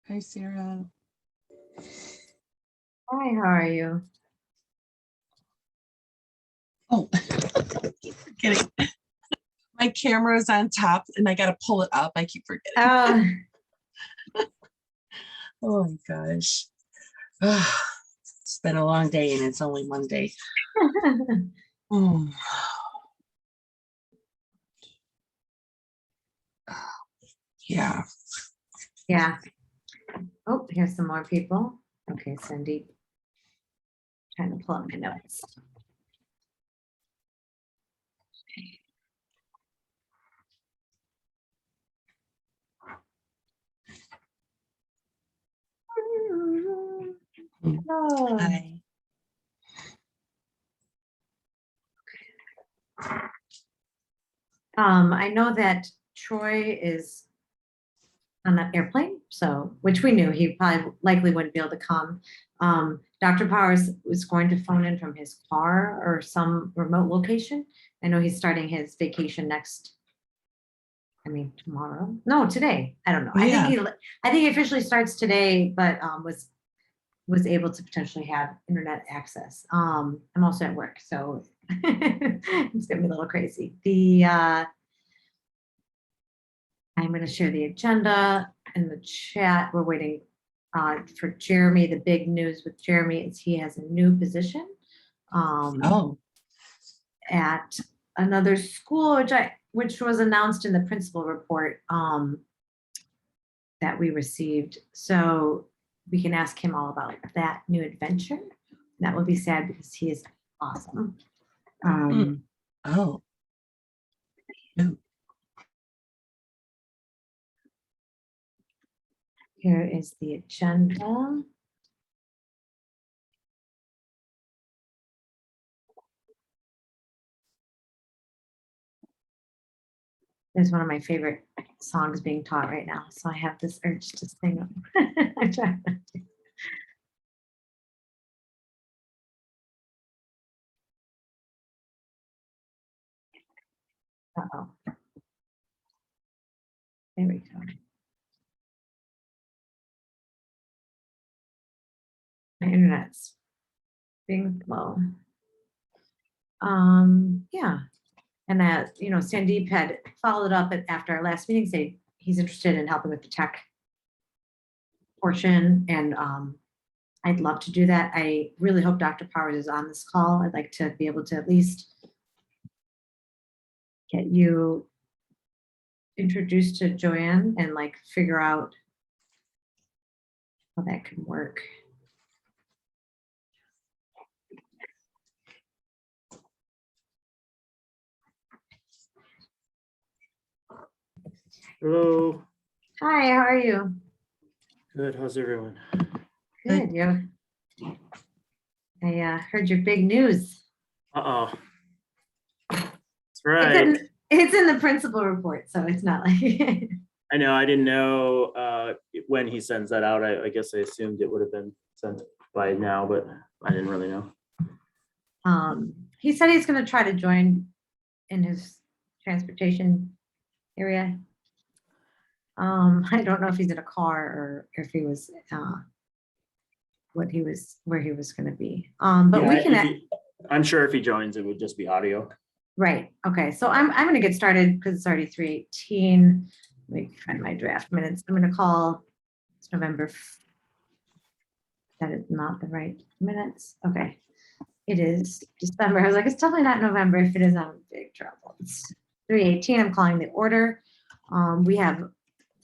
Hi, Sarah. Hi, how are you? Oh, keep forgetting. My camera is on top and I got to pull it up. I keep forgetting. Oh my gosh. It's been a long day and it's only Monday. Oh. Yeah. Yeah. Oh, here's some more people. Okay, Cindy. Trying to pull up my notes. Oh. Hi. I know that Troy is on that airplane, so which we knew he probably likely wouldn't be able to come. Dr. Powers was going to phone in from his car or some remote location. I know he's starting his vacation tomorrow. No, today. I don't know. I think he officially starts today, but was able to potentially have internet access. I'm also at work, so it's gonna be a little crazy. I'm going to share the agenda in the chat. We're waiting for Jeremy. The big news with Jeremy is he has a new position at another school, which was announced in the principal report that we received. So we can ask him all about that new adventure. That will be sad because he is awesome. Oh. Here is the agenda. There's one of my favorite songs being taught right now, so I have this urge to sing them. Uh-oh. There we go. My internet's being slow. Yeah. And that, Sandeep had followed up after our last meeting, say he's interested in helping with the tech portion. And I'd love to do that. I really hope Dr. Powers is on this call. I'd like to be able to at least get you introduced to Joanne and figure out how that can work. Hello. Hi, how are you? Good. How's everyone? Good. I heard your big news. Uh-oh. That's right. It's in the principal report, so it's not like I know. I didn't know when he sends that out. I guess I assumed it would have been sent by now, but I didn't really know. He said he's going to try to join in his transportation area. I don't know if he's in a car or if he was where he was going to be. But Yeah, we can. I'm sure if he joins, it would just be audio. Right. Okay. So I'm going to get started because it's already 3:18. Let me find my draft minutes. I'm going to call. It's November. That is not the right minutes. Okay. It is December. I was like, it's definitely not November. If it is, I'm in big trouble. It's 3:18. I'm calling the order. We have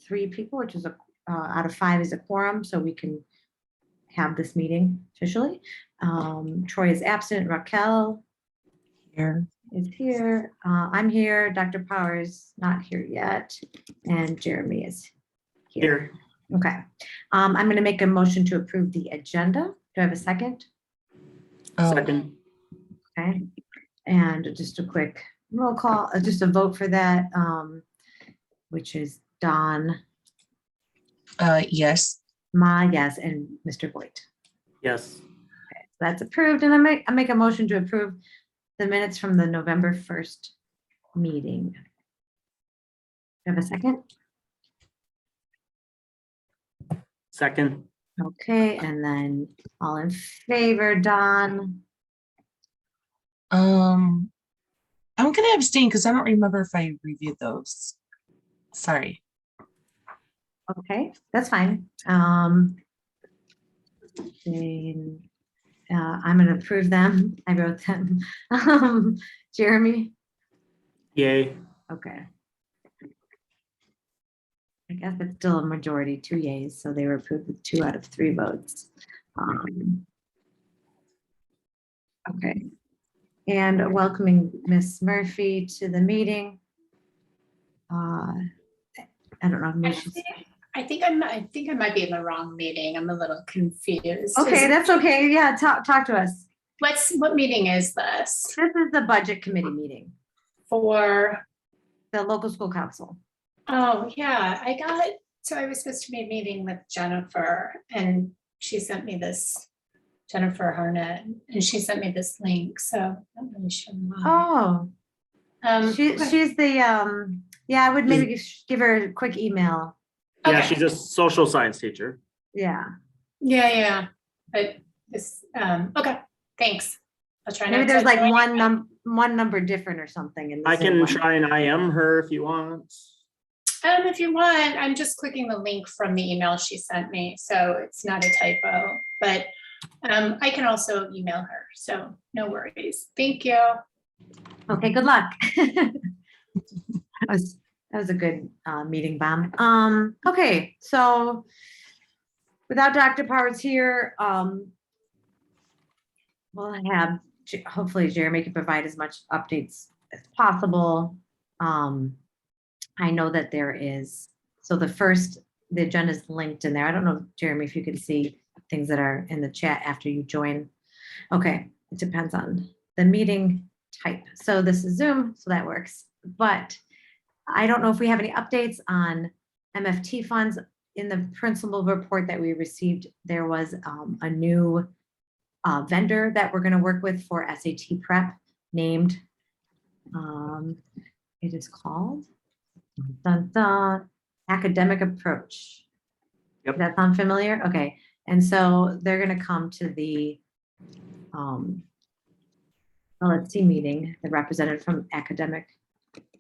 3 people, which is out of 5 is a quorum, so we can have this meeting officially. Troy is absent. Raquel is here. I'm here. Dr. Powers not here yet, and Jeremy is here. Okay. I'm going to make a motion to approve the agenda. Do I have a second? Second. Okay. And just a quick roll call, just a vote for that, which is Don. Yes. Ma, yes, and Mr. Voigt. Yes. Okay, so that's approved, and I make a motion to approve the minutes from the November 1st meeting. Do you have a second? Second, Okay, and then all in favor, Don? I'm gonna abstain because I don't remember if I reviewed those. Sorry. Okay, that's fine. Then, I'm gonna approve them. I wrote them. Jeremy? yay. Okay. I guess it's still a majority, 2 yeas, so they were approved with 2 out of 3 votes. Okay. And welcoming Miss Murphy to the meeting. I don't know. Maybe she's- I think I might be in the wrong meeting. I'm a little confused. Okay, that's okay. Yeah, talk to us. What meeting is this This is the budget committee meeting, for? the local school council. Oh, yeah, so I was supposed to be meeting with Jennifer and she sent me this, Jennifer Harnett, and she sent me this link, so I'm not really sure why. Oh, Okay. she's the, yeah, I would maybe give her a quick email. Yeah, Okay. she's a social science teacher. Yeah, Yeah, but this, okay, thanks. I'll try. maybe not there's to like join one number different or something. In the I same can one. try and IM her if you want. If you want, I'm just clicking the link from the email she sent me, so it's not a typo, but I can also email her, so no worries. Thank you. Okay, good luck. That was a good meeting, Bomb. Okay, so without Dr. Powers here, we'll have, hopefully Jeremy can provide as much updates as possible. I know that there is, so the agenda is linked in there. I don't know, Jeremy, if you can see things that are in the chat after you join. Okay, it depends on the meeting type. So this is Zoom, so that works. But I don't know if we have any updates on MFT funds. In the principal report that we received, there was a new vendor that we're going to work with for SAT prep named, it is called Academic Approach. Yep. Does that sound familiar? Okay. And so they're going to come to the LSC meeting, the representative from Academic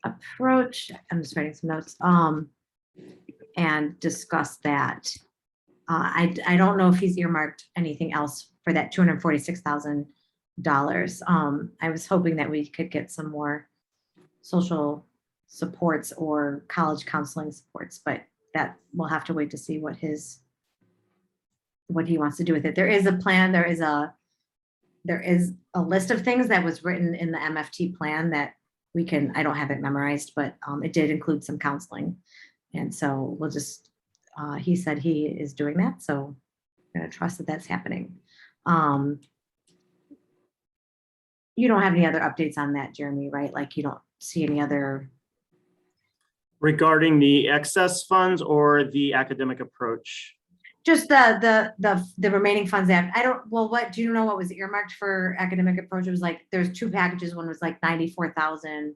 Approach. I'm just writing some notes. And discuss that. I don't know if he's earmarked anything else for that $246,000. I was hoping that we could get some more social supports or college counseling supports, but that we'll have to wait to see what he wants to do with it. There is a plan. There is a list of things that was written in the MFT plan that we can, I don't have it memorized, but it did include some counseling. And so we'll just, he said he is doing that. So I'm going to trust that that's happening. You don't have any other updates on that, Jeremy, right? Like you don't see any other. Regarding the excess funds or the academic approach? Just the remaining funds that what do you know what was earmarked for academic approach? It was like, there's 2 packages. One was like 94,000.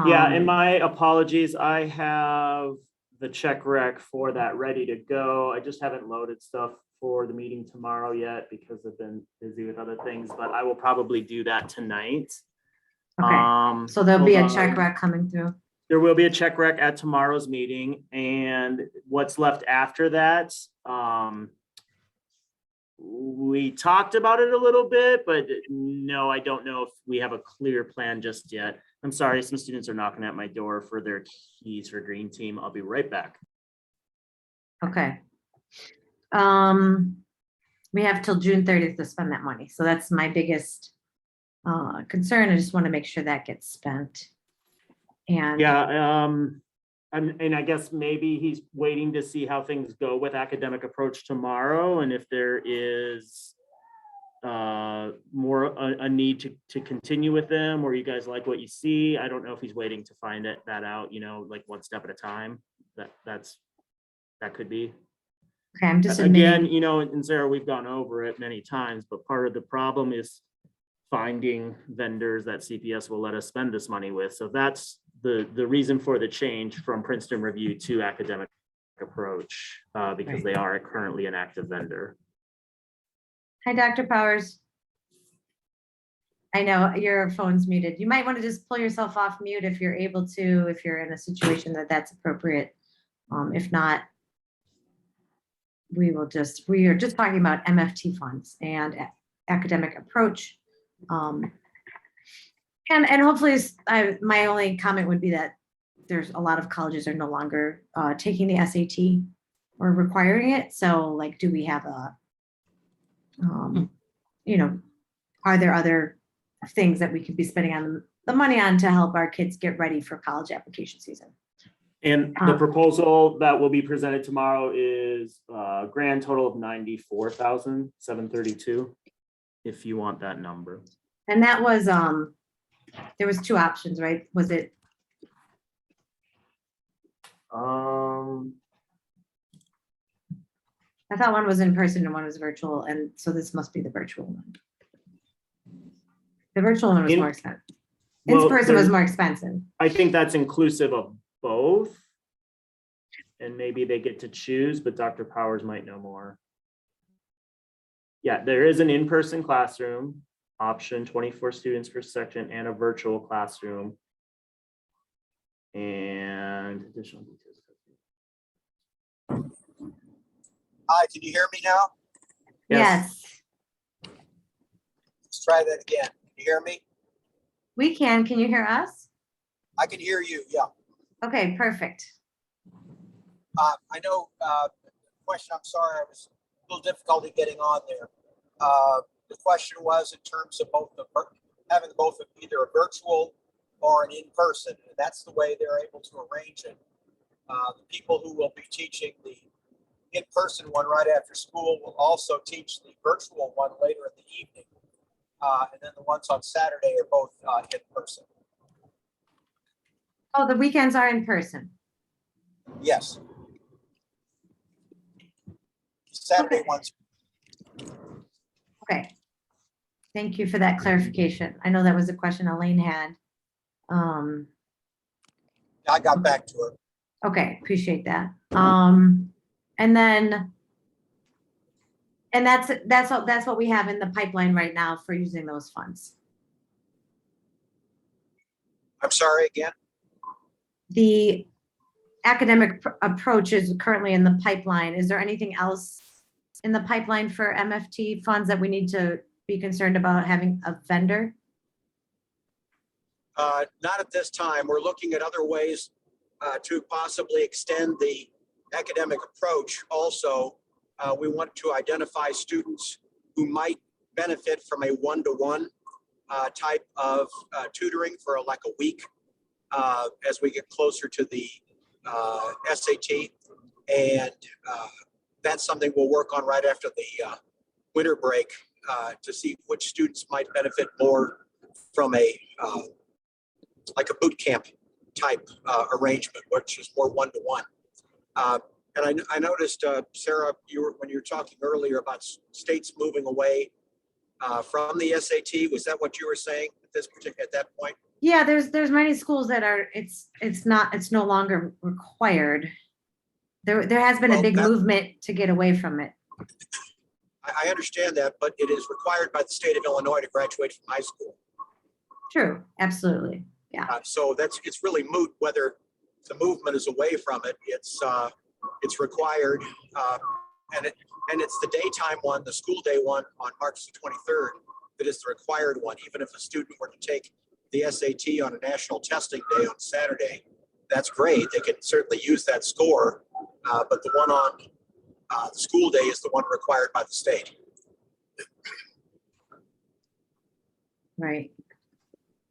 Yeah, and my apologies. I have the check rec for that ready to go. I just haven't loaded stuff for the meeting tomorrow yet because I've been busy with other things, but I will probably do that tonight. Okay. So there'll be a hold check on. rec coming through. There will be a check rec at tomorrow's meeting, and what's left after that, we talked about it a little bit, but no, I don't know if we have a clear plan just yet. I'm sorry, some students are knocking at my door for their keys for Green Team. I'll be right back. Okay. We have till June 30th to spend that money. So that's my biggest concern. I just want to make sure that gets spent. And Yeah, and I guess maybe he's waiting to see how things go with academic approach tomorrow, and if there is more a need to continue with them, or you guys like what you see. I don't know if he's waiting to find that out, like one step at a time. That could be. okay, I'm just Again, admitting, and Sarah, we've gone over it many times, but part of the problem is finding vendors that CPS will let us spend this money with. So that's the reason for the change from Princeton Review to academic approach because Right. they are currently an active vendor. Hi, Dr. Powers. I know your phone's muted. You might want to just pull yourself off mute if you're able to, if you're in a situation that that's appropriate. If not, we are just talking about MFT funds and academic approach. And hopefully, my only comment would be that there's a lot of colleges are no longer taking the SAT or requiring it. So like, do we have a, are there other things that we could be spending on the money on to help our kids get ready for college application season? And the proposal that will be presented tomorrow is a grand total of 94,732, if you want that number. And that was, there was two options, right? Was it? I thought one was in person and one was virtual, and so this must be the virtual one. The virtual one was more expensive. In person was more expensive. I think that's inclusive of both. And maybe they get to choose, but Dr. Powers might know more. Yeah, there is an in-person classroom option, 24 students per section, and a virtual classroom. And additional details. Hi, can you hear me now? Yes, Let's try that again. Can you hear me? we can. Can you hear us? I can hear you, yeah. Okay, perfect. I know, question, I'm sorry, I was a little difficulty getting on there. The question was in terms of having both either a virtual or an in-person, and that's the way they're able to arrange it. The people who will be teaching the in-person one right after school will also teach the virtual one later in the evening. And then the ones on Saturday are both in person. Oh, the weekends are in person. Yes. Saturday Okay. ones. Okay. Thank you for that clarification. I know that was a question Elaine had. I got back to her. Okay, appreciate that. And then, and that's what we have in the pipeline right now for using those funds. I'm sorry again. The academic approach is currently in the pipeline. Is there anything else in the pipeline for MFT funds that we need to be concerned about having a vendor? Not at this time. We're looking at other ways to possibly extend the academic approach. Also, we want to identify students who might benefit from a one-to-one type of tutoring for like a week as we get closer to the SAT. And that's something we'll work on right after the winter break to see which students might benefit more from a like a boot camp type arrangement, which is more one-to-one. And I noticed, Sarah, when you were talking earlier about states moving away from the SAT, was that what you were saying at that point? Yeah, there's many schools that are, it's no longer required. There has been a big movement to get away from it. I understand that, but it is required by the state of Illinois to graduate from high school. True, absolutely, yeah. So it's really moot whether the movement is away from it. It's required, and it's the daytime one, the school day one on March the 23rd that is the required one. Even if a student were to take the SAT on a national testing day on Saturday, that's great. They can certainly use that score, but the one on the school day is the one required by the state. Right.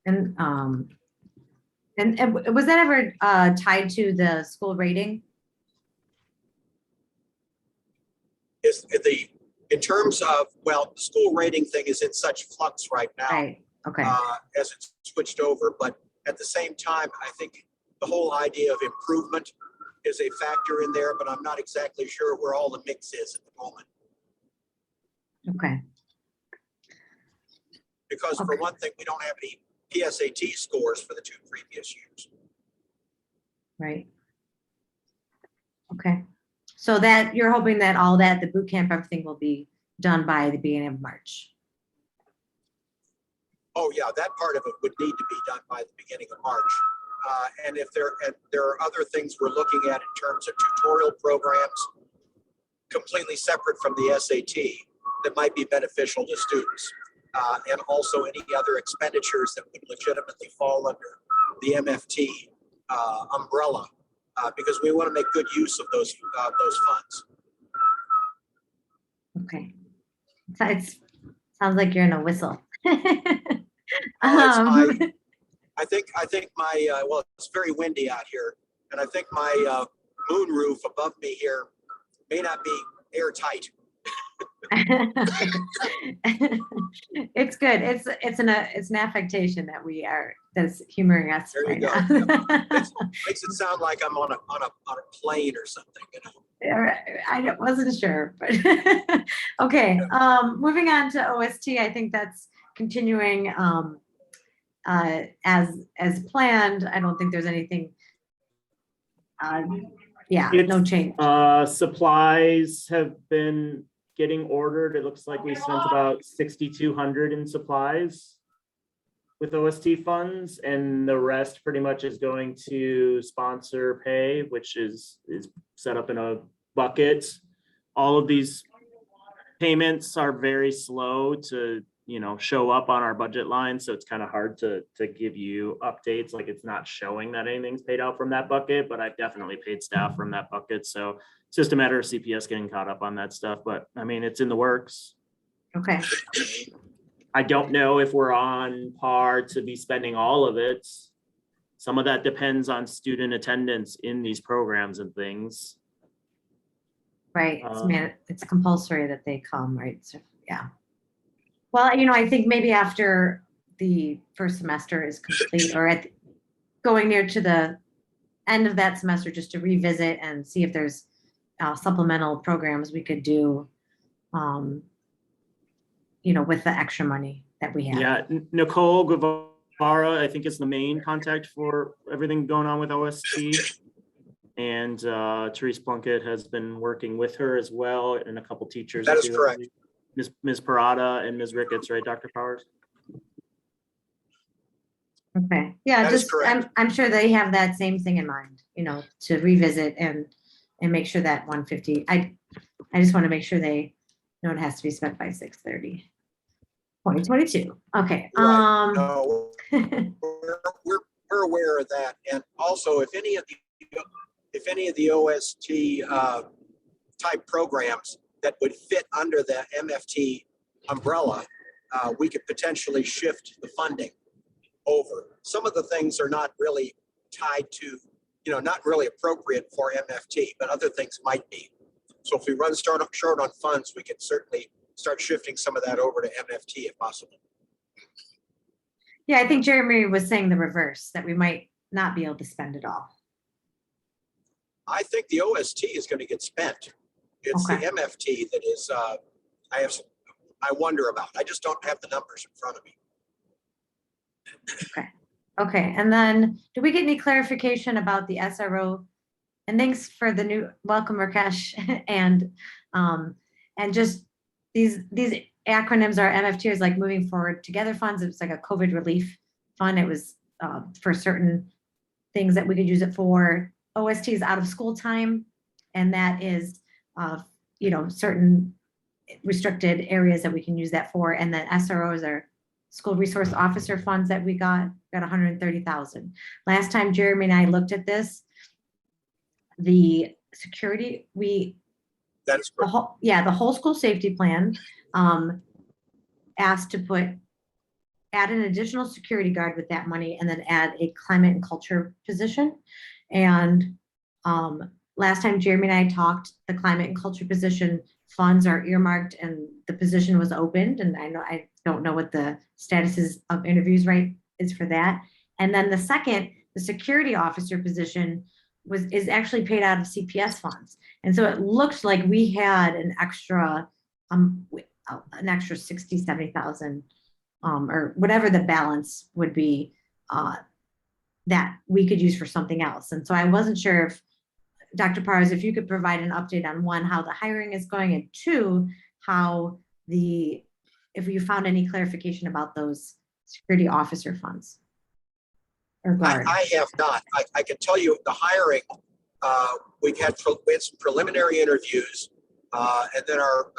And was that ever tied to the school rating? In terms of, well, the school rating thing is in such flux right now. Right, okay. As it's switched over, but at the same time, I think the whole idea of improvement is a factor in there, but I'm not exactly sure where all the mix is at the moment. Okay. Because for one thing, we don't have any PSAT scores for the 2 previous years. Right. Okay. So that you're hoping that all that, the boot camp, everything will be done by the beginning of March. Oh, yeah, that part of it would need to be done by the beginning of March. And there are other things we're looking at in terms of tutorial programs, completely separate from the SAT, that might be beneficial to students. And also any other expenditures that would legitimately fall under the MFT umbrella, because we want to make good use of those funds. Okay. So it sounds like you're in a whistle. Oh, I think my, well, it's very windy out here, and I think my moon roof above me here may not be airtight. It's good. It's an affectation that that's humoring us There right you go. now. Makes it sound like I'm on a plane or something, you know. I wasn't sure, but okay. Moving on to OST, I think that's continuing as planned. I don't think there's anything. Yeah, no change. Supplies have been getting ordered. It looks like we spent about 6,200 in supplies with OST funds, and the rest pretty much is going to sponsor pay, which is set up in a bucket. All of these payments are very slow to, show up on our budget line. So it's kind of hard to give you updates. Like, it's not showing that anything's paid out from that bucket, but I've definitely paid staff from that bucket. So it's just a matter of CPS getting caught up on that stuff. But I mean, it's in the works. Okay. I don't know if we're on par to be spending all of it. Some of that depends on student attendance in these programs and things. Right. It's compulsory that they come, right? So, yeah. Well, I think maybe after the first semester is complete, or going near to the end of that semester, just to revisit and see if there's supplemental programs we could do, with the extra money that we have. Yeah, Nicole Guevara, I think, is the main contact for everything going on with OST. And Therese Plunkett has been working with her as well, and a couple teachers. That is correct. Ms. Parada and Ms. Ricketts, right, Dr. Powers? Okay. Yeah, That is correct. I'm sure they have that same thing in mind, to revisit and make sure that 150. I just want to make sure they know it has to be spent by 6/30, 2022. Okay. Right. No, we're aware of that, and also if any of the OST type programs that would fit under the MFT umbrella, we could potentially shift the funding over. Some of the things are not really tied to, not really appropriate for MFT, but other things might be. So if we run short on funds, we can certainly start shifting some of that over to MFT if possible. Yeah, I think Jeremy was saying the reverse, that we might not be able to spend it all. I think the OST is going to get spent. It's Okay. the MFT that is, I wonder about. I just don't have the numbers in front of me. Okay, and then do we get any clarification about the SRO? And thanks for the new welcome, Rakesh, and just these acronyms are MFT is like moving forward together funds. It's like a COVID relief fund. It was for certain things that we could use it for. OST is out of school time, and that is certain restricted areas that we can use that for. And then SROs are school resource officer funds that we got 130,000. Last time Jeremy and I looked at this, the security, That is correct. the whole school safety plan asked to add an additional security guard with that money, and then add a climate and culture position. And last time Jeremy and I talked, the climate and culture position funds are earmarked and the position was opened. And I don't know what the status is of interviews is for that. And then the second, the security officer position is actually paid out of CPS funds. And so it looks like we had an extra 60, 70,000 or whatever the balance would be that we could use for something else. And so I wasn't sure if Dr. Pars, if you could provide an update on one, how the hiring is going, and two, how if you found any clarification about those security officer funds. Or guard. I have not. I can tell you the hiring, we had some preliminary interviews and then are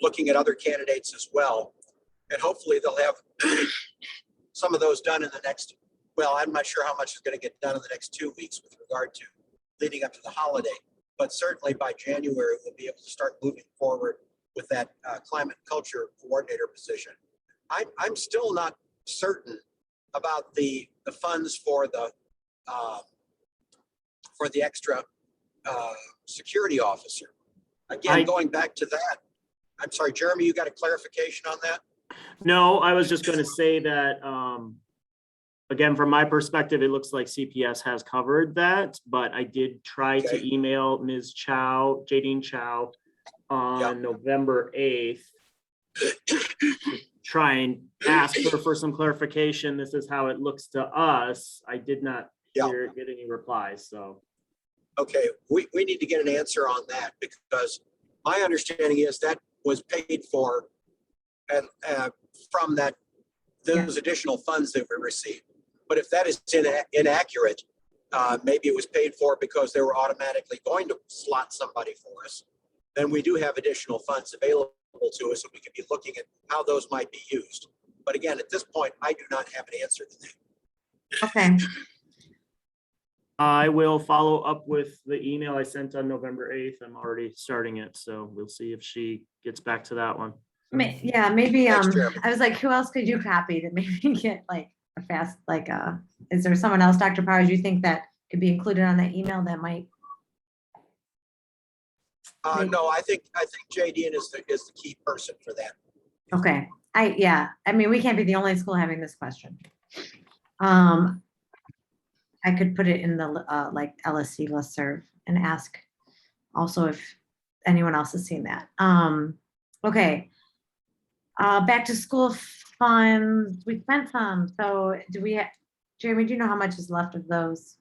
looking at other candidates as well. And hopefully they'll have some of those done in the next, well, I'm not sure how much is going to get done in the next 2 weeks with regard to leading up to the holiday. But certainly by January, we'll be able to start moving forward with that climate culture coordinator position. I'm still not certain about the funds for the extra security officer. Again, going back to that, I'm sorry, Jeremy, you got a clarification on that? No, I was just going to say that, again, from my perspective, it looks like CPS has covered that, but I did try to Okay. email Ms. Chow, Jadine Chow, on November 8th. Try and ask her for some clarification. This is how it looks to us. I did not get any replies, so. Okay, we need to get an answer on that because my understanding is that was paid for and from those additional funds that we received. But if that is inaccurate, maybe it was paid for because they were automatically going to slot somebody for us, then we do have additional funds available to us and we could be looking at how those might be used. But again, at this point, I do not have an answer to that. Okay, I will follow up with the email I sent on November 8th. I'm already starting it, so we'll see if she gets back to that one. yeah, maybe, Thanks, Jeremy. I was like, who else could you copy to maybe get like a fast, like, is there someone else, Dr. Powers, you think that could be included on that email that might? No, I think JD is the key person for that. Okay, I mean, we can't be the only school having this question. I could put it in the like LSC listserv and ask also if anyone else has seen that. Okay. Back to school funds, we spent some, so Jeremy, do you know how much is left of those?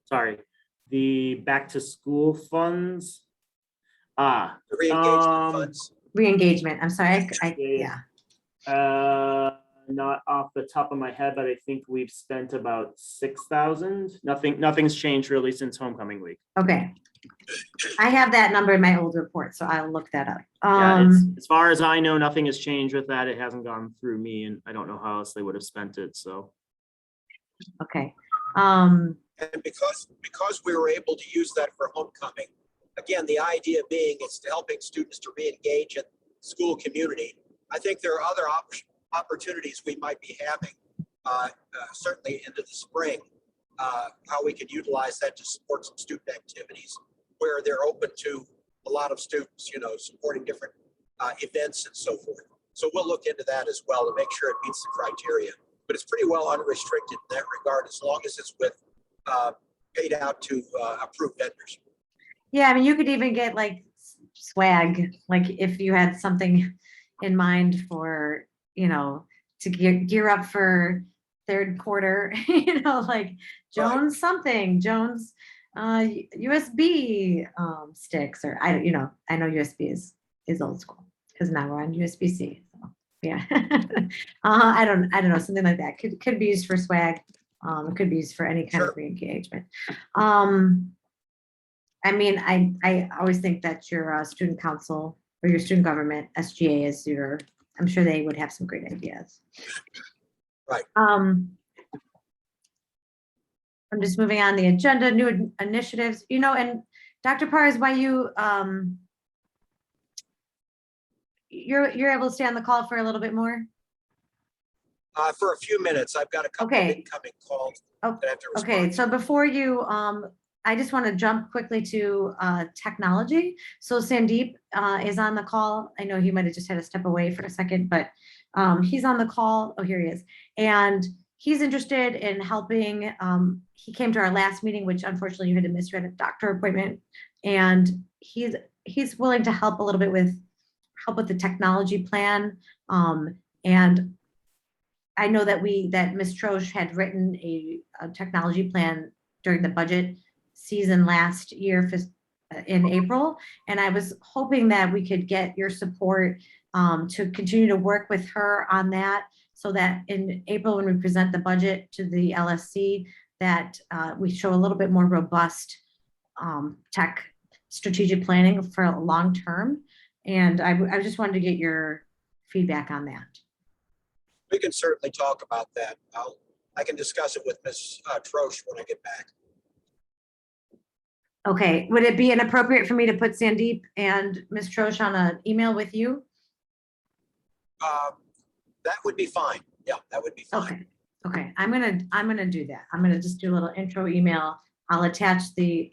Sorry, the back to school funds. The re-engagement funds. Re-engagement, I'm sorry, Yeah. Not off the top of my head, but I think we've spent about 6,000. Nothing's changed really since homecoming week. Okay. I have that number in my old report, so I'll look that up. Yeah, as far as I know, nothing has changed with that. It hasn't gone through me, and I don't know how else they would have spent it. So. Okay. And because we were able to use that for homecoming, again, the idea being it's helping students to re-engage in school community. I think there are other opportunities we might be having, certainly into the spring, how we could utilize that to support some student activities where they're open to a lot of students, supporting different events and so forth. So we'll look into that as well to make sure it meets the criteria. But it's pretty well unrestricted in that regard, as long as it's with paid out to approved vendors. Yeah, I mean, you could even get like swag, like if you had something in mind for, to gear up for third quarter, like Jones something, Jones USB sticks, or I know USB is old school because now we're on USB-C. So yeah, I don't know, something like that could be used for swag. It could be used for any kind of re-engagement. I mean, I always think that your student council or your student government, SGA, is I'm sure they would have some great ideas. Right. I'm just moving on the agenda, new initiatives, and Dr. Pars, why you're able to stay on the call for a little bit more? For a few minutes, I've got a couple of incoming calls that I have to respond Okay, to. so before you, I just want to jump quickly to technology. So Sandeep is on the call. I know he might have just had to step away for a second, but he's on the call. Oh, here he is. And he's interested in helping. He came to our last meeting, which unfortunately you had to miss. You had a doctor appointment. And he's willing to help a little bit with the technology plan. And I know that Ms. Troche had written a technology plan during the budget season last year in April. And I was hoping that we could get your support to continue to work with her on that, so that in April, when we present the budget to the LSC, that we show a little bit more robust tech strategic planning for long term. And I just wanted to get your feedback on that. We can certainly talk about that. I can discuss it with Ms. Troche when I get back. Okay, would it be inappropriate for me to put Sandeep and Ms. Troche on an email with you? That would be fine. Yeah, that would be fine. Okay, okay, I'm gonna do that. I'm gonna just do a little intro email. I'll attach the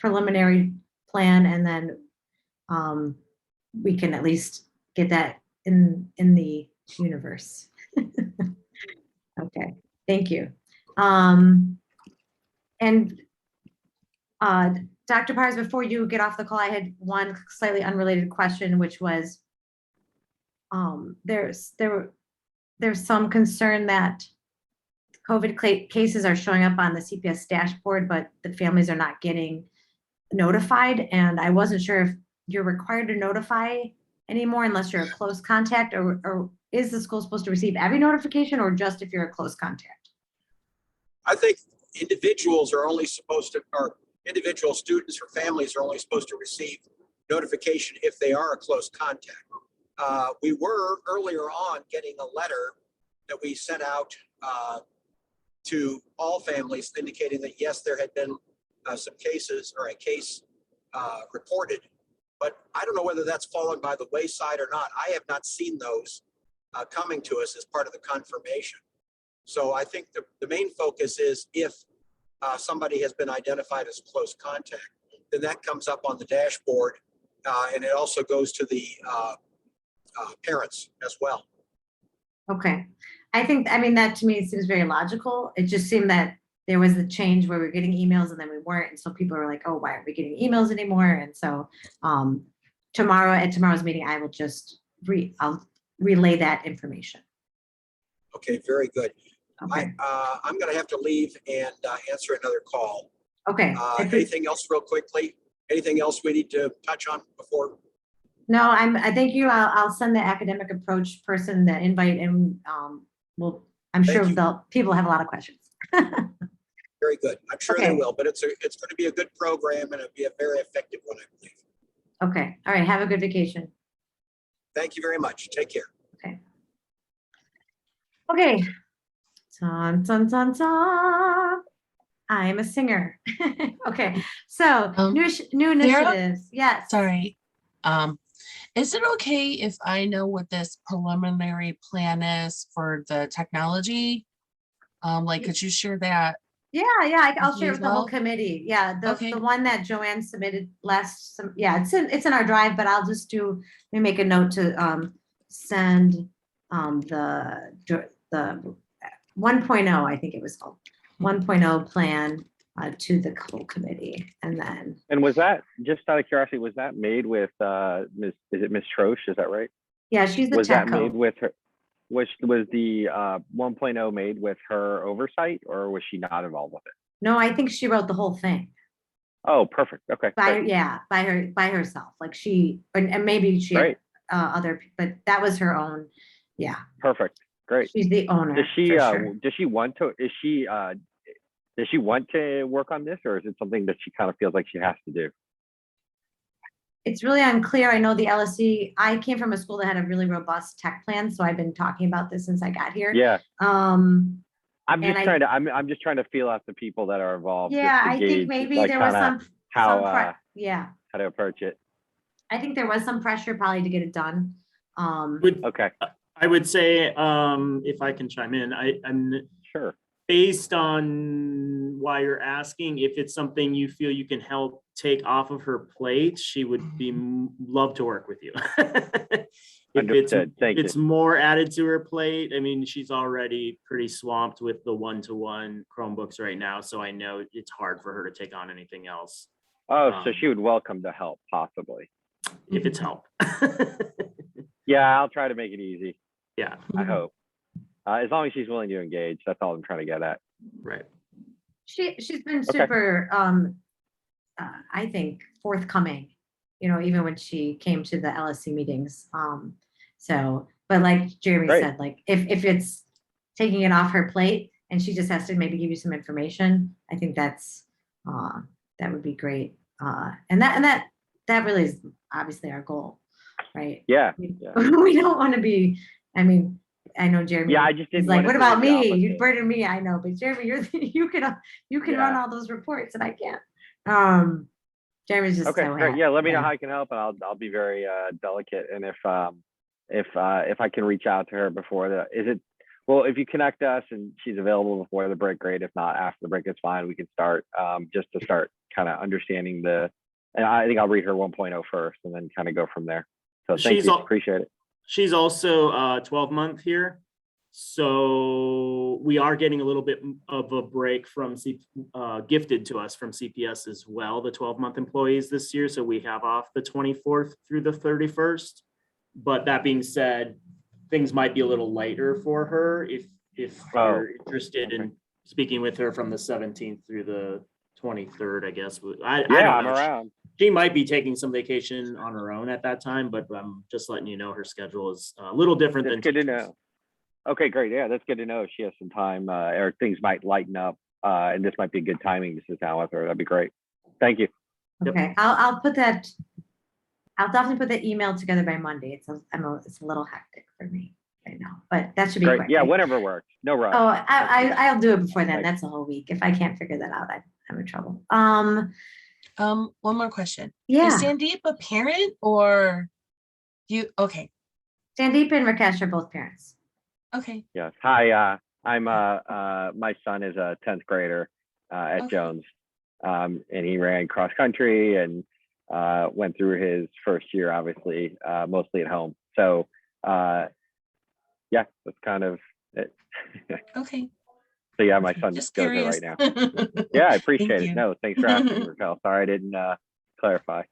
preliminary plan, and then we can at least get that in the universe. Okay, thank you. And Dr. Pars, before you get off the call, I had one slightly unrelated question, which was there's some concern that COVID cases are showing up on the CPS dashboard, but the families are not getting notified. And I wasn't sure if you're required to notify anymore unless you're a close contact, or is the school supposed to receive every notification, or just if you're a close contact? I think individuals are only supposed to, or individual students or families are only supposed to receive notification if they are a close contact. We were earlier on getting a letter that we sent out to all families indicating that yes, there had been some cases or a case reported, but I don't know whether that's fallen by the wayside or not. I have not seen those coming to us as part of the confirmation. So I think the main focus is if somebody has been identified as a close contact, then that comes up on the dashboard, and it also goes to the parents as well. Okay, I mean, that to me seems very logical. It just seemed that there was a change where we were getting emails and then we weren't. And so people were like, oh, why aren't we getting emails anymore? And so at tomorrow's meeting, I will just I'll relay that information. Okay, very good. Okay. I'm going to have to leave and answer another call. Okay. Anything else real quickly? Anything else we need to touch on before? No, I thank you. I'll send the academic approach person the invite, and I'm sure people have a lot of questions. Very good. I'm sure Okay. they will, but it's going to be a good program, and it'll be a very effective one, I believe. Okay. All right. Have a good vacation. Thank you very much. Take care. Okay. Dun, dun, dun, dun. I'm a singer. Okay. So new initiatives. Yes. Sorry. Is it okay if I know what this preliminary plan is for the technology? Like, could you share that? Yeah. I'll share it with the whole committee. Yeah. Okay. The one that Joanne submitted it's in our drive, but I'll just let me make a note to send the 1.0, I think it was called 1.0 plan to the whole committee. And was that, just out of curiosity, was that made with Ms. Troche? Is that right? Yeah, she's the Was tech that co. made with her? Was the 1.0 made with her oversight, or was she not involved with it? No, I think she wrote the whole thing Oh, perfect. Okay. great. by herself. Like and maybe she had Great. other, but that was her own. Yeah, Perfect. Great. she's the owner. Does she for sure. does she want to does she want to work on this, or is it something that she kind of feels like she has to do? It's really unclear. I know the LSE, I came from a school that had a really robust tech plan, so I've been talking about this since I got here. Yeah. Um, I'm And just trying to feel out the people that are involved. just yeah, to I gauge, think maybe like, there was kinda some how yeah, how to approach it. I think there was some pressure probably to get it done. Okay. I would say, if I can chime in, I'm Sure. based on why you're asking, if it's something you feel you can help take off of her plate, she would love to work with you. Understood. Thank it's you. more added to her plate. I mean, she's already pretty swamped with the one-to-one Chromebooks right now, so I know it's hard for her to take on anything else Oh, so she would welcome the help, possibly. if it's help. Yeah, I'll try to make it easy. Yeah. I hope. As long as she's willing to engage, that's all I'm trying to get at. Right. She's been super, I think, forthcoming, even when she came to the LSC meetings. So, but like Jeremy Great. said, like if it's taking it off her plate and she just has to maybe give you some information, I think that would be great. And that really is obviously our goal, right? Yeah. We Yeah. we don't want to be, I mean, I know Jeremy. Yeah, I just He's didn't like, want it what to about be the me? You opposite. burden me, I know, but Jeremy, you can run Yeah. all those reports and I can't. Jeremy's just Okay, so great. happy. Yeah, let me know how I can help, and I'll be very delicate. And if I can reach out to her before if you connect us and she's available before the break, great. If not, after the break, it's fine. We can start just to start kind of understanding and I think I'll read her 1.0 first, and then kind of go from there. So thank you, appreciate it. She's also 12-month here. So we are getting a little bit of a break from gifted to us from CPS as well, the 12-month employees this year. So we have off the 24th through the 31st. But that being said, things might be a little lighter for her if you're interested in speaking with her from the 17th through the 23rd, I guess. I don't I'm know. around. She might be taking some vacation on her own at that time, but I'm just letting you know her schedule is a little different That's than good to teachers. know. Okay, great. Yeah, that's good to know. She has some time, or things might lighten up, and this might be good timing to sit down with her. That'd be great. Thank you. Yep. Okay, I'll definitely put the email together by Monday. It's a little hectic for me right now, but that should be Great. quick. Yeah, right? whenever works. No rush. Oh, I'll do it before then. Thanks. That's a whole week. If I can't figure that out, I'm in trouble. One more question. Yeah, Is Sandeep a parent or okay, Sandeep and Rakesh are both parents. okay, Yes. Hi. I'm my son is a 10th grader at Okay. Jones, and he ran cross country and went through his first year, obviously, mostly at home. So, yeah, that's kind of it. okay. So yeah, my Okay, son just goes there curious. right now. Yeah, I appreciate Thank it. you. No, thanks for asking, Raquel. Sorry I didn't clarify.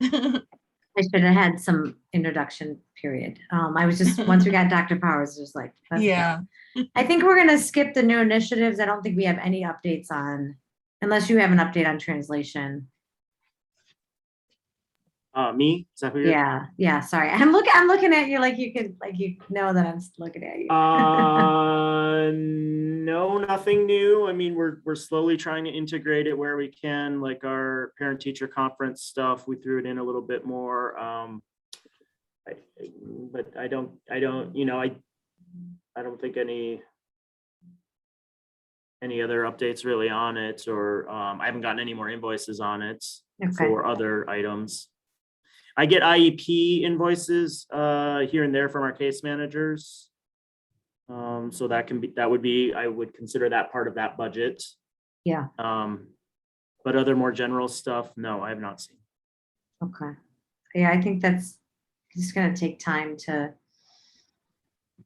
I should have had some introduction period. I was just, once we got Dr. Powers, just like, let's go. Yeah. I think we're gonna skip the new initiatives. I don't think we have any updates on, unless you have an update on translation. Me? Is that who you're? Yeah, sorry. I'm looking at you like you know that I'm looking at you. No, nothing new. I mean, we're slowly trying to integrate it where we can, like our parent teacher conference stuff. We threw it in a little bit more. But I don't, I don't think any other updates really on it, or I haven't gotten any more invoices on it Okay, for other items. I get IEP invoices here and there from our case managers. So that would be, I would consider that part of that budget. yeah, But other more general stuff, no, I have not seen. okay. Yeah, I think that's just gonna take time to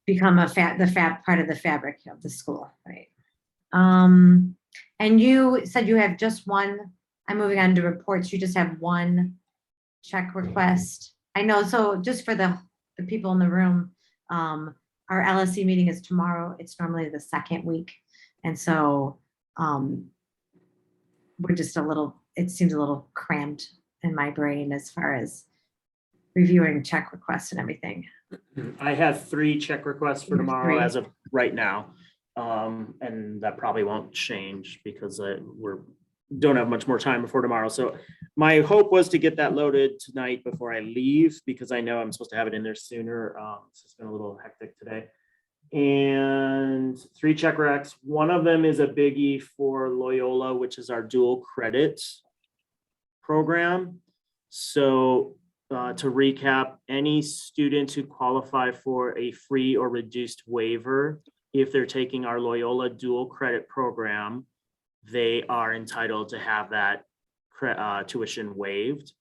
become the part of the fabric of the school, right? And you said you have just one, I'm moving on to reports, you just have one check request. I know, so just for the people in the room, our LSC meeting is tomorrow. It's normally the second week. And so we're just it seems a little cramped in my brain as far as reviewing check requests and everything. I have 3 check requests for You have tomorrow 3? as of right now. And that probably won't change because don't have much more time before tomorrow. So my hope was to get that loaded tonight before I leave, because I know I'm supposed to have it in there sooner. It's been a little hectic today. And 3 check recs. One of them is a biggie for Loyola, which is our dual credit program. So to recap, any students who qualify for a free or reduced waiver, if they're taking our Loyola dual credit program, they are entitled to have that tuition waived.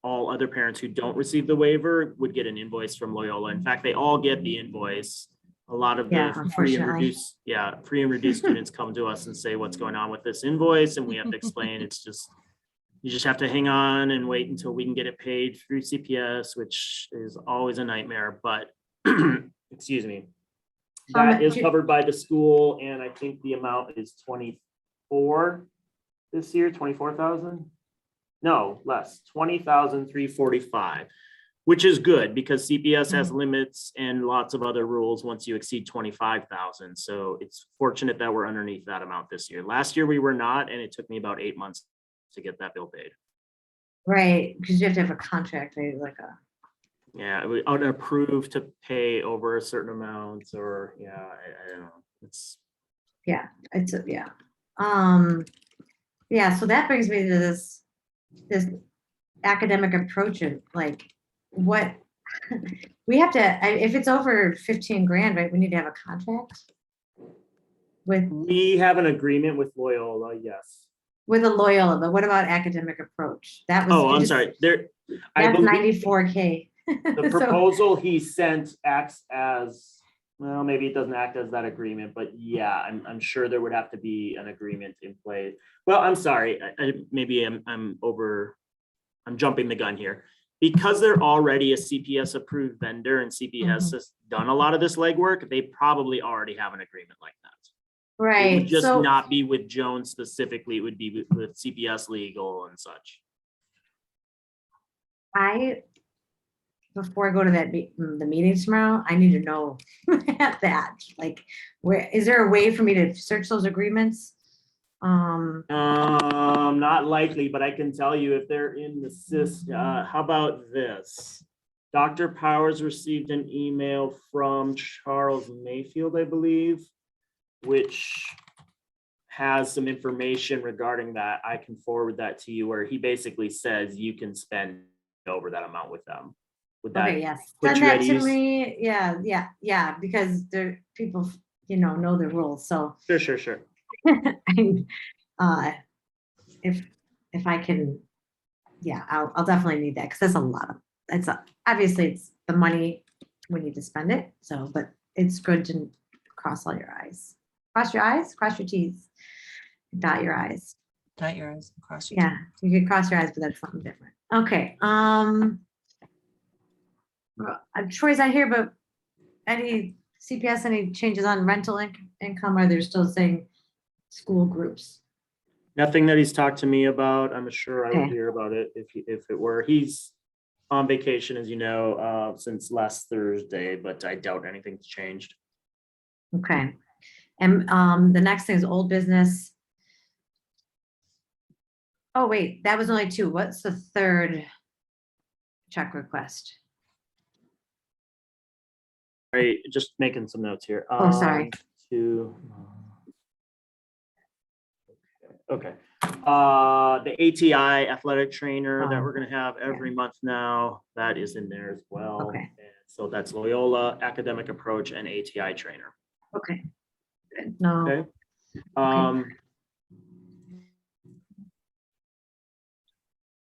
All other parents who don't receive the waiver would get an invoice from Loyola. In fact, they all get the invoice. A lot of Yeah, the free and unfortunately. reduced students come to us and say, what's going on with this invoice? And we have to explain, you just have to hang on and wait until we can get it paid through CPS, which is always a nightmare, but excuse me. How That is much- covered by the school, and I think the amount is 24 this year, 24,000? No, less, 20,345, which is good because CPS has limits and lots of other rules once you exceed 25,000. So it's fortunate that we're underneath that amount this year. Last year we were not, and it took me about 8 months to get that bill paid. Right, because you have to have a contract, right, like a, Yeah, we approved to pay over a certain amount, or I don't know. It's it's, yeah. Yeah, so that brings me to this academic approach of like, what, we have to, if it's over 15 grand, right, we need to have a contract with we have an agreement with Loyola, yes. a Loyola, but what about academic approach? That was. Oh, you I'm just- sorry. I That's believe 94K. the So- proposal he sent acts as, well, maybe it doesn't act as that agreement, but yeah, I'm sure there would have to be an agreement in place. Well, I'm sorry, maybe I'm jumping the gun here. Because they're already a CPS approved vendor and CPS has done a lot of this legwork, they probably already have an agreement like that. It would Right, just so, not be with Jones specifically, it would be with CPS legal and such. before I go to the meeting tomorrow, I need to know that, like, where, is there a way for me to search those agreements? Not likely, but I can tell you if they're in the system, how about this? Dr. Powers received an email from Charles Mayfield, I believe, which has some information regarding that. I can forward that to you, where he basically says you can spend over that amount with them. Would Okay, that, yes, put send you that at to ease? me, yeah, because there, people, know the rules, so. sure. Uh, if I can, yeah, I'll definitely need that, because that's a lot of, obviously it's the money, we need to spend it, so, but it's good to cross all your i's. Cross your eyes, cross your t's, dot your i's. Dot your i's and cross your Yeah, you can cross your eyes, but that's something different. Okay, Troy's not here, but any CPS, any changes on rental income, or they're still saying school groups? Nothing that he's talked to me about. I'm sure I would Okay. hear about it if it were. He's on vacation, as you know, since last Thursday, but I doubt anything's changed. Okay, and the next thing is old business. Oh, wait, that was only two. What's the third check request? Right, just making some notes here. Oh, sorry. Okay. The ATI athletic trainer that Oh, we're gonna have every month now, that is in there as well. Okay. And so that's Loyola Academic Approach and ATI trainer. Okay. Good. No, Okay.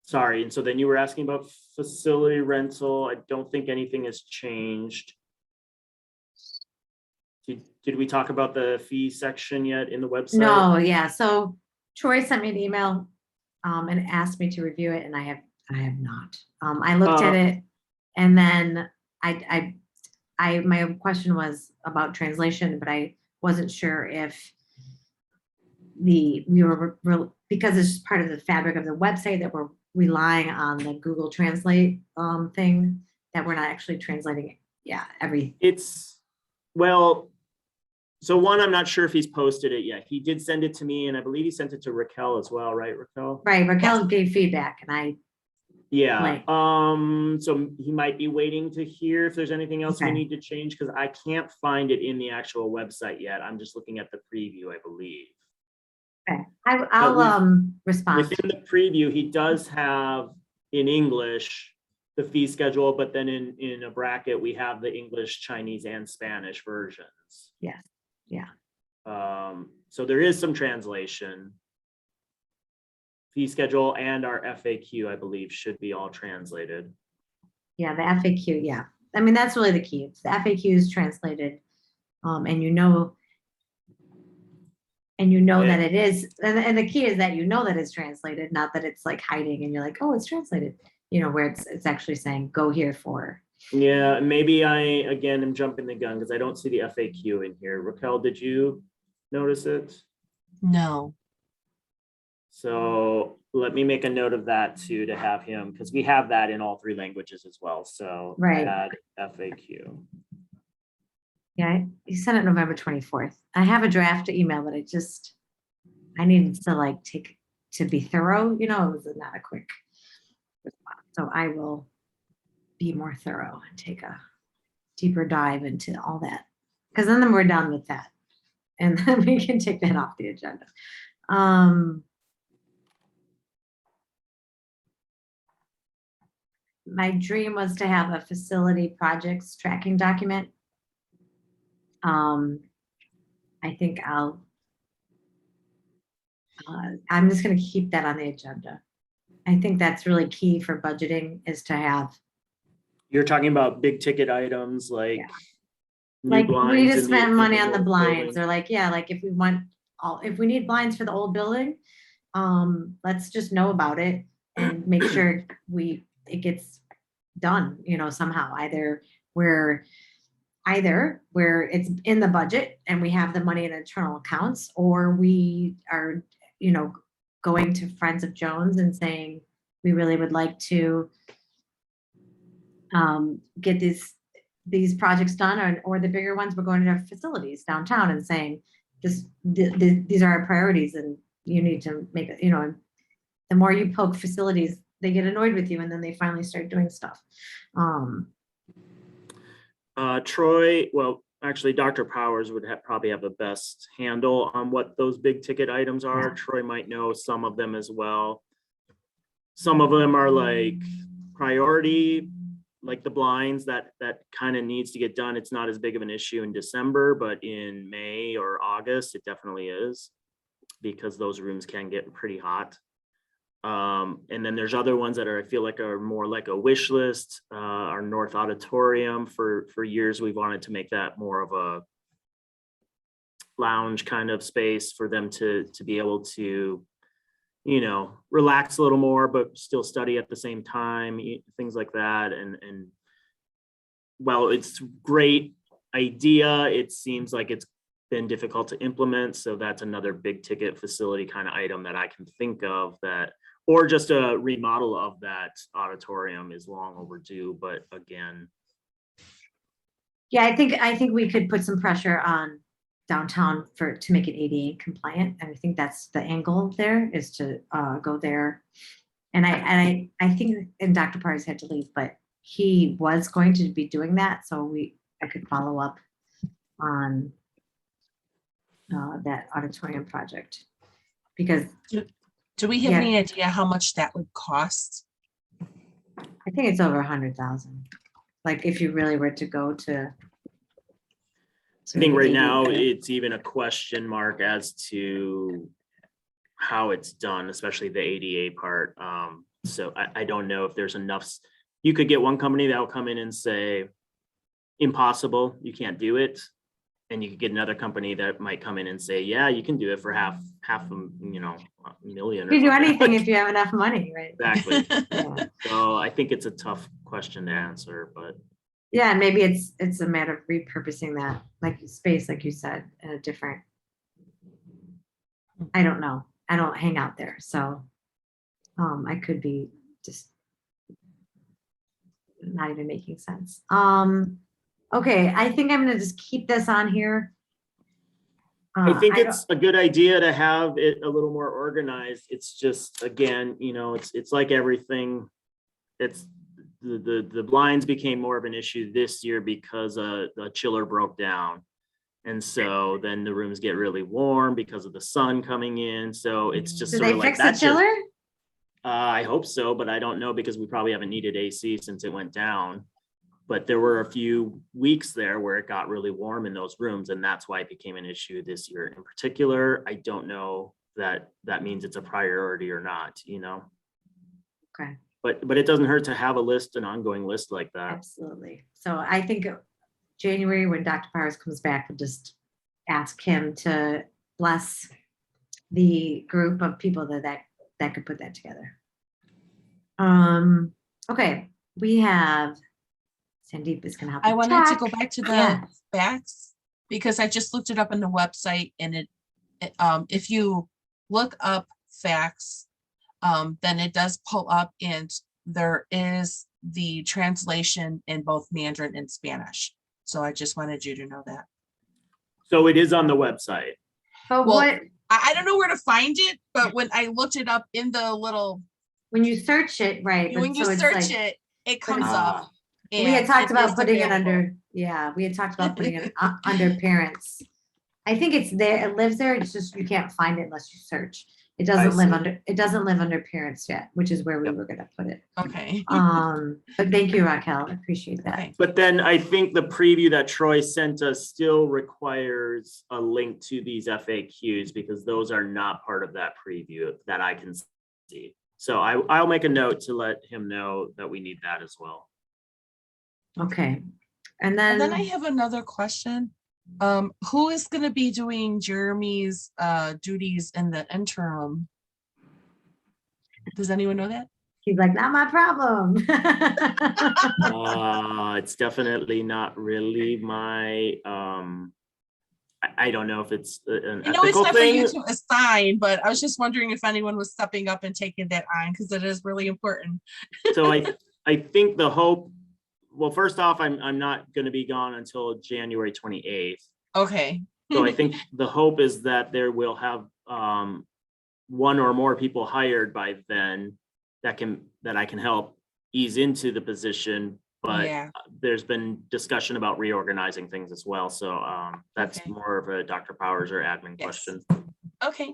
Sorry, and so then you were asking about facility rental. I don't think anything has changed. Did we talk about the fee section yet in the website? no, yeah, so Troy sent me an email and asked me to review it, and I have not. I looked at it, and then my question was about translation, but I wasn't sure if because it's part of the fabric of the website that we're relying on the Google Translate thing, that we're not actually translating it. Yeah, So one, I'm not sure if he's posted it yet. He did send it to me, and I believe he sent it to Raquel as well, right, Raquel? right. Raquel gave feedback, and Yeah, Right. so he might be waiting to hear if there's anything else we Okay. need to change, because I can't find it in the actual website yet. I'm just looking at the preview, I believe. I'll respond. Within the preview, he does have in English the fee schedule, but then in a bracket, we have the English, Chinese, and Spanish versions. Yes, yeah. So there is some translation. Fee schedule and our FAQ, I believe, should be all translated. Yeah, the FAQ, yeah. I mean, that's really the key. It's the FAQ is translated, and you know that it is, and the key is that that it's translated, not that it's like hiding and you're like, oh, it's translated. Where it's actually saying, go here for Yeah, maybe I, again, am jumping the gun because I don't see the FAQ in here. Raquel, did you notice it? No, So let me make a note of that too, to have him, because we have that in all 3 languages as well. So Right. add FAQ. Yeah, you sent it November 24th. I have a draft email, but I needed to like to be thorough, it was not a quick response. So I will be more thorough and take a deeper dive into all that. Because then we're done with that. And then we can take that off the agenda. My dream was to have a facility projects tracking document. I think I'm just going to keep that on the agenda. I think that's really key for budgeting is to have, You're talking about big ticket items like Yeah. new like, we blinds need to in the- spend in money on the old blinds, building. or like, yeah, like if we need blinds for the old building, let's just know about it and make sure it gets done, somehow, either where it's in the budget and we have the money in internal accounts, or we are, going to Friends of Jones and saying, we really would like to get these projects done, or the bigger ones, we're going to our facilities downtown and saying, these are our priorities and you need to make it, the more you poke facilities, they get annoyed with you and then they finally start doing stuff. Troy, well, actually, Dr. Powers would probably have the best handle on what those big ticket items are. Yeah. Troy might know some of them as well. Some of them are like priority, like the blinds that kind of needs to get done. It's not as big of an issue in December, but in May or August, it definitely is, because those rooms can get pretty hot. And then there's other ones that I feel like are more like a wish list. Our North Auditorium, for years we've wanted to make that more of a lounge kind of space for them to be able to, relax a little more, but still study at the same time, things like that. And well, it's great idea. It seems like it's been difficult to implement. So that's another big ticket facility kind of item that I can think of, that, or just a remodel of that auditorium is long overdue, but again. Yeah, I think we could put some pressure on downtown to make it ADA compliant. And I think that's the angle there, is to go there. And I think, and Dr. Powers had to leave, but he was going to be doing that. So I could follow up on that auditorium project, because do we have Yeah. any idea how much that would cost? I think it's over 100,000. Like if you really were to go to. I think right now ADA. it's even a question mark as to how it's done, especially the ADA part. So I don't know if there's enough. You could get one company that will come in and say, impossible, you can't do it. And you could get another company that might come in and say, yeah, you can do it for half a million. or You do something. anything if you have enough money, right? Exactly. Yeah. So I think it's a tough question to answer, but Yeah, and maybe it's a matter of repurposing that, like space, like you said, in a different. I don't know. I don't hang out there, so I could be just not even making sense. Okay, I think I'm gonna just keep this on here. I think don't- it's a good idea to have it a little more organized. It's just, again, it's like everything. It's the blinds became more of an issue this year because the chiller broke down. And so then the rooms get really warm because of the sun coming in. So it's just Did sort they of like fix the that's just, chiller? I hope so, but I don't know, because we probably haven't needed AC since it went down. But there were a few weeks there where it got really warm in those rooms, and that's why it became an issue this year in particular. I don't know that means it's a priority or not, Okay, But it doesn't hurt to have a list, an ongoing list like that. absolutely. So I think January, when Dr. Powers comes back, we'll just ask him to bless the group of people that could put that together. Okay, we have Sandeep is gonna help. I you wanted to go check. back to Yeah. the facts because I just looked it up on the website and if you look up facts, then it does pull up and there is the translation in both Mandarin and Spanish. So I just wanted you to know that. So it is on the website. But Well, what, I don't know where to find it, but when I looked it up in the little, when you search it, right? when but you so it's search like- it but comes it's- up. We had and talked it about is putting it available. under, yeah, we had talked about putting it under parents. I think it's there, it lives there, it's just you can't find it unless you search. It doesn't live see. under, it doesn't live under parents yet, which is where we were gonna put it. Okay, But thank you, Raquel, I appreciate that. okay. But then I think the preview that Troy sent us still requires a link to these FAQs because those are not part of that preview that I can see. So I'll make a note to let him know that we need that as well. Okay, and And then I then, have another question. Who is gonna be doing Jeremy's duties in the interim? Does anyone know that? he's like, not my problem. It's definitely not really my, I don't know if it's an I know it's ethical not for you thing. to assign, but I was just wondering if anyone was stepping up and taking that on, because it is really important. So I think the hope, well, first off, I'm not gonna be gone until January 28th. Okay. So I think the hope is that there will have one or more people hired by then that I can help ease into the position. But Yeah. there's been discussion about reorganizing things as well. So that's Okay. more of a Dr. Powers or admin Yes. question. Okay.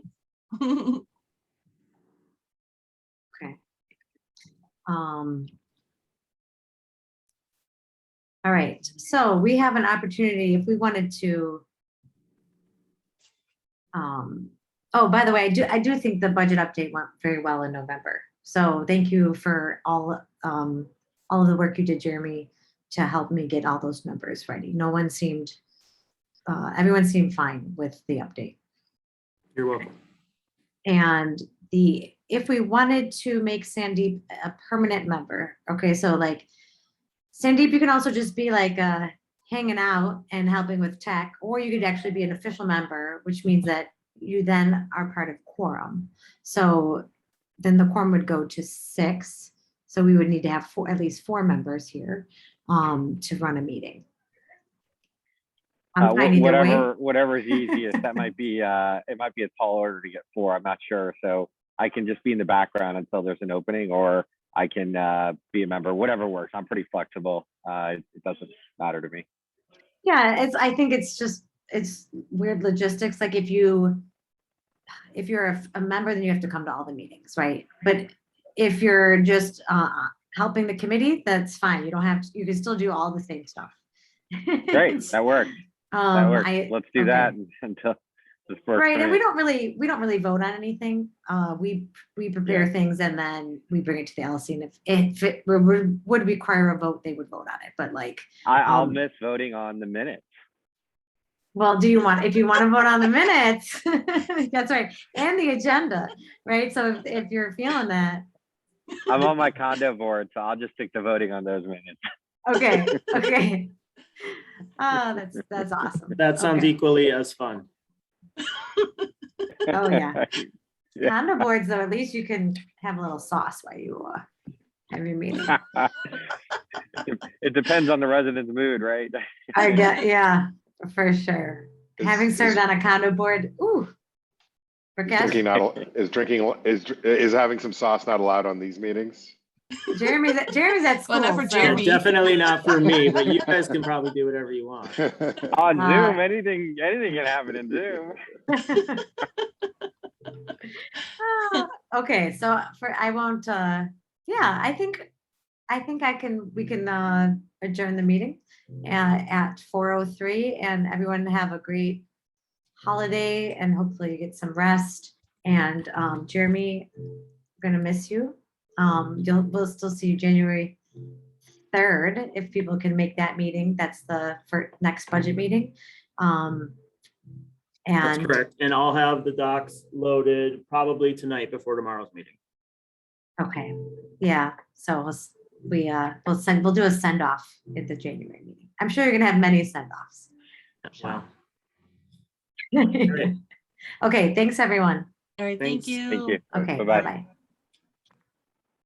All right, so we have an opportunity if we wanted to. Oh, by the way, I do think the budget update went very well in November. So thank you for all of the work you did, Jeremy, to help me get all those numbers ready. No one seemed, everyone seemed fine with the update. You're welcome. And if we wanted to make Sandeep a permanent member, okay, so like Sandeep, you can also just be like hanging out and helping with tech, or you could actually be an official member, which means that you then are part of quorum. So then the quorum would go to 6. So we would need to have at least 4 members here to run a meeting. I'm fine either way. Whatever's easiest. That might be it might be a tall order to get 4. I'm not sure. So I can just be in the background until there's an opening, or I can be a member. Whatever works. I'm pretty flexible. It doesn't matter to me. Yeah, I think it's weird logistics. Like if you're a member, then you have to come to all the meetings, right? But if you're just helping the committee, that's fine. You don't have to, you can still do all the same stuff. Great. That works. That works. Let's do that until this works. Right, for and me. we don't really vote on anything. We prepare things and then we bring it to the LC, and if it would require a vote, they would vote on it. But like, I'll miss voting on the minutes. well, if you want to vote on the minutes, that's right, and the agenda, right? So if you're feeling that, I'm on my condo board, so I'll just stick to voting on those minutes. okay. Oh, that's awesome. That sounds Okay. equally as fun. Oh yeah. Yeah. On the boards though, at least you can have a little sauce while you have your meeting. It depends on the resident's mood, right? I get, yeah, for sure. Having served on a condo board, ooh. Rakesh, Is having some sauce not allowed on these meetings? Jeremy's at school. Well, not for so- Jeremy. Definitely not for me, but you guys can probably do whatever you want. On Uh, Zoom, anything can happen in Zoom. Okay, so I won't, I think we can adjourn the meeting at 4:03, and everyone have a great holiday and hopefully you get some rest. And Jeremy, I'm gonna miss you. We'll still see you January 3rd if people can make that meeting. That's for next budget meeting. That's And correct. And I'll have the docs loaded probably tonight before tomorrow's meeting. okay, yeah, so we'll do a send off at the January meeting. I'm sure you're gonna have many send offs. Wow. Great. Okay, thanks, everyone. All right, Thanks. thank you. Thank you. Okay, Bye-bye. bye-bye.